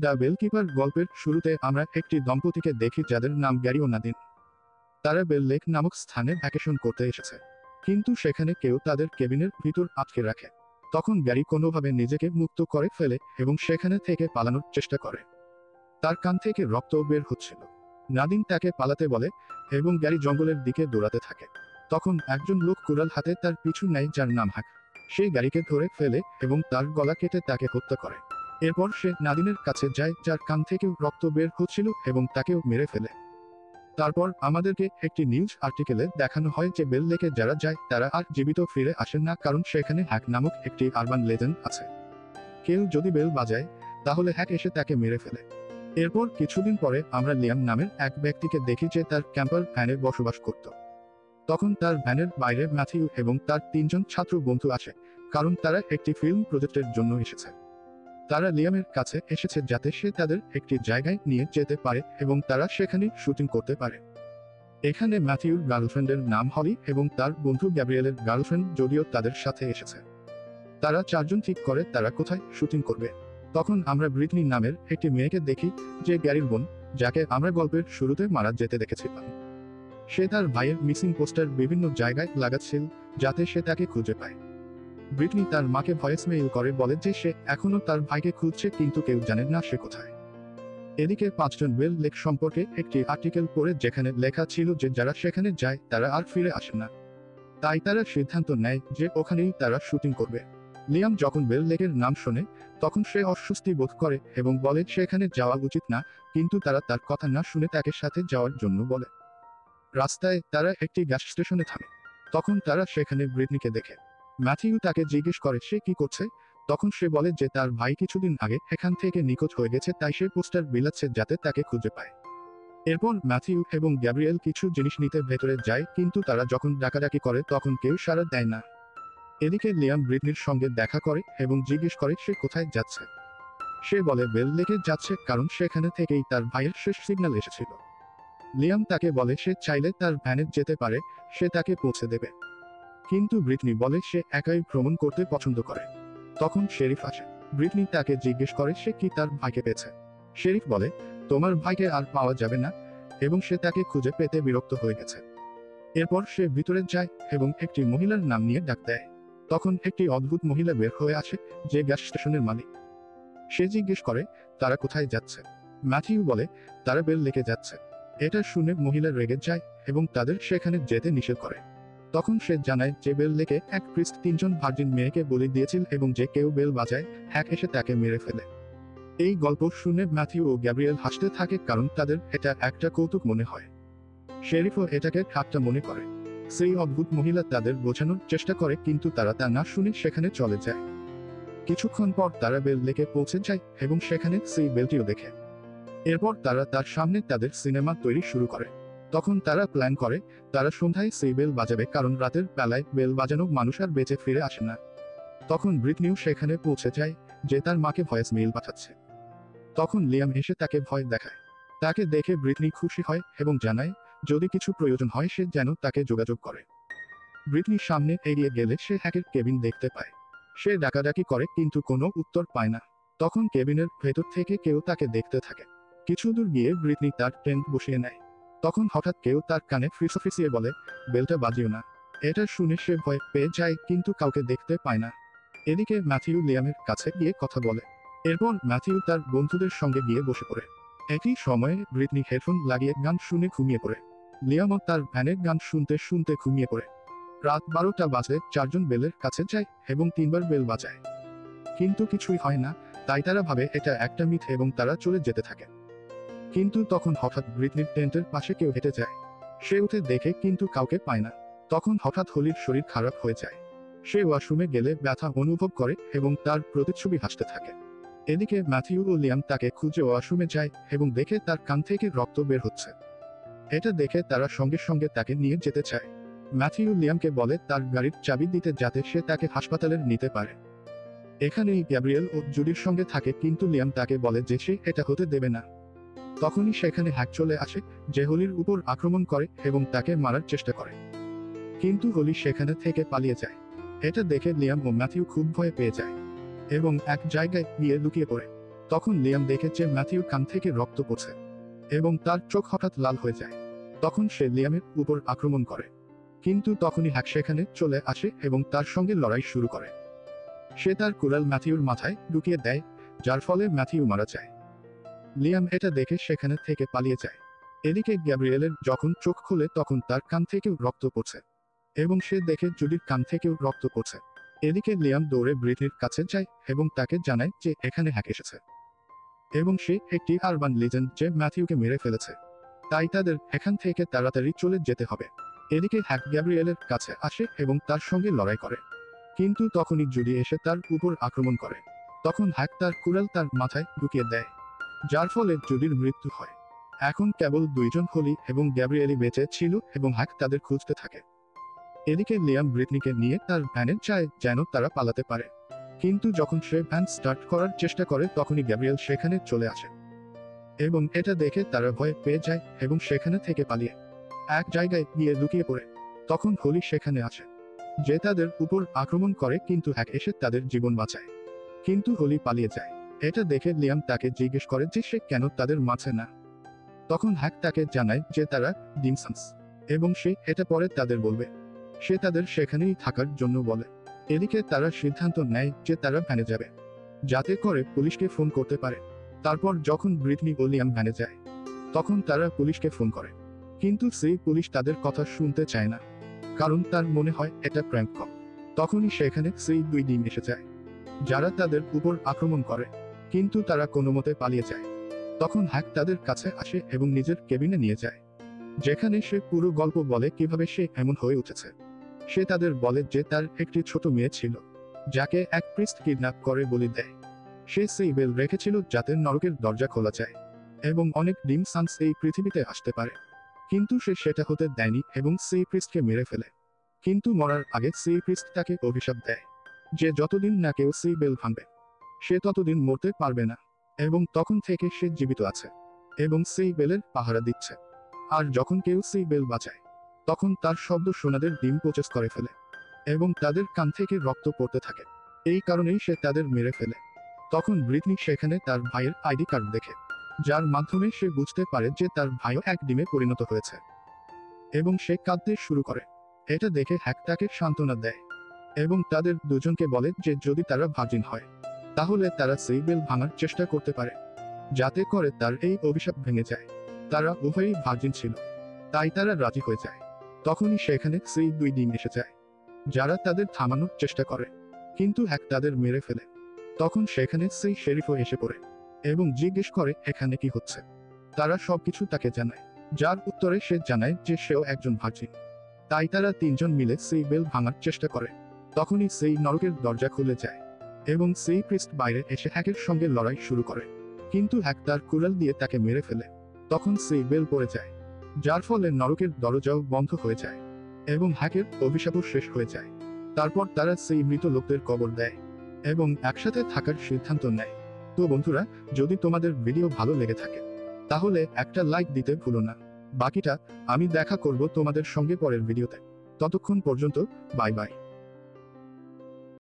The বেলকিপার গল্পের শুরুতে আমরা একটি দম্পতিকে দেখি যাদের নাম গ্যারি ও নাদিন। তারা বেল লেক নামক স্থানে ভ্যাকেশন করতে এসেছে, কিন্তু সেখানে কেউ তাদের কেবিনের ভিতর আটকে রাখে। তখন গ্যারি কোনোভাবে নিজেকে মুক্ত করে ফেলে এবং সেখানে থেকে পালানোর চেষ্টা করে। তার কান থেকে রক্ত বের হচ্ছিল। নাদিন তাকে পালাতে বলে এবং গ্যারি জঙ্গলের দিকে দৌড়াতে থাকে। তখন একজন লোক কুড়াল হাতে তার পিছু নেয় যার নাম হাক। সে গ্যারিকে ধরে ফেলে এবং তার গলা কেটে তাকে হত্যা করে। এরপর সে নাদিনের কাছে যায় যার কান থেকেও রক্ত বের হচ্ছিল এবং তাকেও মেরে ফেলে। তারপর আমাদেরকে একটি নিউজ আর্টিকেলে দেখানো হয় যে বেল লেকে যারা যায় তারা আর জীবিত ফিরে আসেন না, কারণ সেখানে হ্যাক নামক একটি আরবান লেজেন্ড আছে। কেউ যদি বেল বাজায় তাহলে হ্যাক এসে তাকে মেরে ফেলে। এরপর কিছুদিন পরে আমরা লিয়াম নামের এক ব্যক্তিকে দেখি যে তার ক্যাম্পার ভ্যানে বসবাস করত। তখন তার ভ্যানের বাইরে ম্যাথিউ এবং তার 3জন ছাত্র বন্ধু আসে, কারণ তারা একটি ফিল্ম প্রজেক্টের জন্য এসেছে। তারা লিয়ামের কাছে এসেছে যাতে সে তাদের একটি জায়গায় নিয়ে যেতে পারে এবং তারা সেখানে শুটিং করতে পারে। এখানে ম্যাথিউর গার্লফ্রেন্ডের নাম হলি এবং তার বন্ধু গ্যাব্রিয়েলের গার্লফ্রেন্ড যদিও তাদের সাথে এসেছে। তারা 4জন ঠিক করে তারা কোথায় শুটিং করবে। তখন আমরা ব্রিটনি নামের একটি মেয়েকে দেখি যে গ্যারির বোন, যাকে আমরা গল্পের শুরুতে মারা যেতে দেখেছিলাম। সে তার ভাইয়ের মিসিং পোস্টার বিভিন্ন জায়গায় লাগাচ্ছিল যাতে সে তাকে খুঁজে পায়। ব্রিটনি তার মাকে ভয়েস মেইল করে বলে যে সে এখনো তার ভাইকে খুঁজছে, কিন্তু কেউ জানে না সে কোথায়। এদিকে 5জন বেল লেক সম্পর্কে একটি আর্টিকেল পড়ে যেখানে লেখা ছিল যে যারা সেখানে যায় তারা আর ফিরে আসে না। তাই তারা সিদ্ধান্ত নেয় যে ওখানেই তারা শুটিং করবে। লিয়াম যখন বেল লেকের নাম শোনে তখন সে অস্বস্তি বোধ করে এবং বলে সেখানে যাওয়া উচিত না, কিন্তু তারা তার কথা না শুনে তাকে সাথে যাওয়ার জন্য বলে। রাস্তায় তারা একটি গ্যাস স্টেশনে থামে। তখন তারা সেখানে ব্রিটনিকে দেখে। ম্যাথিউ তাকে জিজ্ঞেস করে সে কি করছে। তখন সে বলে যে তার ভাই কিছুদিন আগে এখান থেকে নিখোঁজ হয়ে গেছে, তাই সে পোস্টার বিলাচ্ছে যাতে তাকে খুঁজে পায়। এরপর ম্যাথিউ এবং গ্যাব্রিয়েল কিছু জিনিস নিতে ভেতরে যায়, কিন্তু তারা যখন ডাকাডাকি করে তখন কেউ সাড়া দেয় না। এদিকে লিয়াম ব্রিটনির সঙ্গে দেখা করে এবং জিজ্ঞেস করে সে কোথায় যাচ্ছে। সে বলে বেল লেকে যাচ্ছে, কারণ সেখানে থেকেই তার ভাইয়ের শেষ সিগন্যাল এসেছিল। লিয়াম তাকে বলে সে চাইলে তার ভ্যানে যেতে পারে, সে তাকে পৌঁছে দেবে। কিন্তু ব্রিটনি বলে সে একাই ভ্রমণ করতে পছন্দ করে। তখন শেরিফ আসে। ব্রিটনি তাকে জিজ্ঞেস করে সে কি তার ভাইকে পেয়েছে। শেরিফ বলে তোমার ভাইকে আর পাওয়া যাবে না, এবং সে তাকে খুঁজে পেতে বিরক্ত হয়ে গেছে। এরপর সে ভিতরে যায় এবং একটি মহিলার নাম নিয়ে ডাক দেয়। তখন একটি অদ্ভুত মহিলা বের হয়ে আসে যে গ্যাস স্টেশনের মালিক। সে জিজ্ঞেস করে তারা কোথায় যাচ্ছে। ম্যাথিউ বলে তারা বেল লেকে যাচ্ছে। এটা শুনে মহিলা রেগে যায় এবং তাদের সেখানে যেতে নিষেধ করে। তখন সে জানায় যে বেল লেকে এক প্রিস্ট 3জন ভার্জিন মেয়েকে বলি দিয়েছিল এবং যে কেউ বেল বাজায় হ্যাক এসে তাকে মেরে ফেলে। এই গল্প শুনে ম্যাথিউ ও গ্যাব্রিয়েল হাসতে থাকে, কারণ তাদের এটা একটা কৌতুক মনে হয়। শেরিফও এটাকে ঠাট্টা মনে করে। সেই অদ্ভুত মহিলা তাদের বোঝানোর চেষ্টা করে, কিন্তু তারা তা না শুনে সেখানে চলে যায়। কিছুক্ষণ পর তারা বেল লেকে পৌঁছে যায় এবং সেখানে সেই বেলটিও দেখে। এরপর তারা তার সামনে তাদের সিনেমা তৈরি শুরু করে। তখন তারা প্ল্যান করে তারা সন্ধ্যায় সেই বেল বাজাবে, কারণ রাতের বেলায় বেল বাজানো মানুষ আর বেঁচে ফিরে আসে না। তখন ব্রিটনিও সেখানে পৌঁছে যায় যে তার মাকে ভয়েস মেইল পাঠাচ্ছে। তখন লিয়াম এসে তাকে ভয় দেখায়। তাকে দেখে ব্রিটনি খুশি হয় এবং জানায় যদি কিছু প্রয়োজন হয় সে যেন তাকে যোগাযোগ করে। ব্রিটনির সামনে এগিয়ে গেলে সে হ্যাকের কেবিন দেখতে পায়। সে ডাকাডাকি করে কিন্তু কোনো উত্তর পায় না। তখন কেবিনের ভেতর থেকে কেউ তাকে দেখতে থাকে। কিছু দূর গিয়ে ব্রিটনি তার টেন্ট বসিয়ে নেয়। তখন হঠাৎ কেউ তার কানে ফিসফিসিয়ে বলে বেলটা বাজিও না। এটা শুনে সে ভয় পেয়ে যায়, কিন্তু কাউকে দেখতে পায় না। এদিকে ম্যাথিউ লিয়ামের কাছে গিয়ে কথা বলে। এরপর ম্যাথিউ তার বন্ধুদের সঙ্গে গিয়ে বসে পড়ে। একই সময়ে ব্রিটনি হেডফোন লাগিয়ে গান শুনে ঘুমিয়ে পড়ে। লিয়ামও তার ভ্যানের গান শুনতে শুনতে ঘুমিয়ে পড়ে। রাত 12টা বাজে 4জন বেলের কাছে যায় এবং 3বার বেল বাজায়, কিন্তু কিছুই হয় না। তাই তারা ভাবে এটা একটা মিথ এবং তারা চলে যেতে থাকে। কিন্তু তখন হঠাৎ ব্রিটনির টেন্টের পাশে কেউ হেঁটে যায়। সে উঠে দেখে কিন্তু কাউকে পায় না। তখন হঠাৎ হলির শরীর খারাপ হয়ে যায়। সে ওয়াশরুমে গেলে ব্যথা অনুভব করে এবং তার প্রতিচ্ছবি হাসতে থাকে। এদিকে ম্যাথিউ ও লিয়াম তাকে খুঁজে ওয়াশরুমে যায় এবং দেখে তার কান থেকে রক্ত বের হচ্ছে। এটা দেখে তারা সঙ্গে সঙ্গে তাকে নিয়ে যেতে চায়। ম্যাথিউ লিয়ামকে বলে তার গাড়ির চাবি দিতে যাতে সে তাকে হাসপাতালে নিতে পারে। এখানেই গ্যাব্রিয়েল ও জুডির সঙ্গে থাকে, কিন্তু লিয়াম তাকে বলে যে সে এটা হতে দেবে না। তখনই সেখানে হ্যাক চলে আসে, যে হলির উপর আক্রমণ করে এবং তাকে মারার চেষ্টা করে। কিন্তু হলি সেখানে থেকে পালিয়ে যায়। এটা দেখে লিয়াম ও ম্যাথিউ খুব ভয় পেয়ে যায় এবং এক জায়গায় গিয়ে লুকিয়ে পড়ে। তখন লিয়াম দেখে যে ম্যাথিউর কান থেকে রক্ত পড়ছে এবং তার চোখ হঠাৎ লাল হয়ে যায়। তখন সে লিয়ামের উপর আক্রমণ করে, কিন্তু তখনই হ্যাক সেখানে চলে আসে এবং তার সঙ্গে লড়াই শুরু করে। সে তার কুড়াল ম্যাথিউর মাথায় ঢুকিয়ে দেয়, যার ফলে ম্যাথিউ মারা যায়। লিয়াম এটা দেখে সেখানে থেকে পালিয়ে যায়। এদিকে গ্যাব্রিয়েলের যখন চোখ খুলে তখন তার কান থেকেও রক্ত পড়ছে এবং সে দেখে জুডির কান থেকেও রক্ত পড়ছে। এদিকে লিয়াম দৌড়ে ব্রিটনির কাছে যায় এবং তাকে জানায় যে এখানে হ্যাক এসেছে এবং সে একটি আরবান লিজেন্ড যে ম্যাথিউকে মেরে ফেলেছে, তাই তাদের এখান থেকে তাড়াতাড়ি চলে যেতে হবে। এদিকে হ্যাক গ্যাব্রিয়েলের কাছে আসে এবং তার সঙ্গে লড়াই করে, কিন্তু তখনই জুডি এসে তার উপর আক্রমণ করে। তখন হ্যাক তার কুড়াল তার মাথায় ঢুকিয়ে দেয়, যার ফলে জুডির মৃত্যু হয়। এখন কেবল দুইজন হোলি এবং গ্যাব্রিয়েলি বেঁচে ছিল এবং হ্যাক তাদের খুঁজতে থাকে। এদিকে লিয়াম ব্রিটনিকে নিয়ে তার ভ্যানে যায় যেন তারা পালাতে পারে, কিন্তু যখন সে ভ্যান স্টার্ট করার চেষ্টা করে তখনই গ্যাব্রিয়েল সেখানে চলে আসে এবং এটা দেখে তারা ভয় পেয়ে যায় এবং সেখানে থেকে পালিয়ে এক জায়গায় গিয়ে লুকিয়ে পড়ে। তখন হোলি সেখানে আসে, যে তাদের উপর আক্রমণ করে, কিন্তু হ্যাক এসে তাদের জীবন বাঁচায়, কিন্তু হোলি পালিয়ে যায়। এটা দেখে লিয়াম তাকে জিজ্ঞেস করে যে সে কেন তাদের মাঝে না। তখন হ্যাক তাকে জানায় যে তারা ডিমসন্স এবং সে এটা পরে তাদের বলবে। সে তাদের সেখানেই থাকার জন্য বলে। এদিকে তারা সিদ্ধান্ত নেয় যে তারা ভ্যানে যাবে, যাতে করে পুলিশকে ফোন করতে পারে। তারপর যখন ব্রিটনি ও লিয়াম ভ্যানে যায় তখন তারা পুলিশকে ফোন করে, কিন্তু সেই পুলিশ তাদের কথা শুনতে চায় না, কারণ তার মনে হয় এটা প্র্যাঙ্ক কল। তখনই সেখানে সেই দুই ডিম এসে যায়, যারা তাদের উপর আক্রমণ করে, কিন্তু তারা কোনো মতে পালিয়ে যায়। তখন হ্যাক তাদের কাছে আসে এবং নিজের কেবিনে নিয়ে যায়, যেখানে সে পুরো গল্প বলে কিভাবে সে এমন হয়ে উঠেছে। সে তাদের বলে যে তার একটি ছোট মেয়ে ছিল, যাকে এক প্রিস্ট কিডন্যাপ করে বলি দেয়। সে সেই বেল রেখেছিল যাতে নরকের দরজা খোলা যায় এবং অনেক ডিম সান্স এই পৃথিবীতে আসতে পারে, কিন্তু সে সেটা হতে দেয়নি এবং সেই প্রিস্টকে মেরে ফেলে। কিন্তু মরার আগে সেই প্রিস্ট তাকে অভিশাপ দেয় যে যতদিন না কেউ সেই বেল ভাঙবে সে ততদিন মরতে পারবে না, এবং তখন থেকে সে জীবিত আছে এবং সেই বেলের পাহারা দিচ্ছে। আর যখন কেউ সেই বেল বাঁচায় তখন তার শব্দ সোনাদের ডিম প্রচেস করে ফেলে এবং তাদের কান থেকে রক্ত পড়তে থাকে। এই কারণেই সে তাদের মেরে ফেলে। তখন ব্রিটনি সেখানে তার ভাইয়ের আইডি কার্ড দেখে, যার মাধ্যমে সে বুঝতে পারে যে তার ভাইও এক ডিমে পরিণত হয়েছে এবং সে কাঁদতে শুরু করে। এটা দেখে হ্যাক তাকে সান্ত্বনা দেয় এবং তাদের দুজনকে বলে যে যদি তারা ভার্জিন হয় তাহলে তারা সেই বেল ভাঙার চেষ্টা করতে পারে, যাতে করে তার এই অভিশাপ ভেঙে যায়। তারা উভয়ই ভার্জিন ছিল, তাই তারা রাজি হয়ে যায়। তখনই সেখানে সেই দুই ডিম এসে যায়, যারা তাদের থামানোর চেষ্টা করে, কিন্তু হ্যাক তাদের মেরে ফেলে। তখন সেখানে সেই শেরিফও এসে পড়ে এবং জিজ্ঞেস করে এখানে কি হচ্ছে। তারা সবকিছু তাকে জানায়, যার উত্তরে সে জানায় যে সেও একজন ভার্জিন। তাই তারা তিনজন মিলে সেই বেল ভাঙার চেষ্টা করে। তখনই সেই নরকের দরজা খুলে যায় এবং সেই প্রিস্ট বাইরে এসে হ্যাকের সঙ্গে লড়াই শুরু করে, কিন্তু হ্যাক তার কুড়াল দিয়ে তাকে মেরে ফেলে। তখন সেই বেল পড়ে যায়, যার ফলে নরকের দরজাও বন্ধ হয়ে যায় এবং হ্যাকের অভিশাপও শেষ হয়ে যায়। তারপর তারা সেই মৃত লোকদের কবর দেয় এবং একসাথে থাকার সিদ্ধান্ত নেয়। তো বন্ধুরা, যদি তোমাদের ভিডিও ভালো লেগে থাকে তাহলে একটা লাইক দিতে ভুলো না। বাকিটা আমি দেখা করব তোমাদের সঙ্গে পরের ভিডিওতে। ততক্ষণ পর্যন্ত বাই বাই।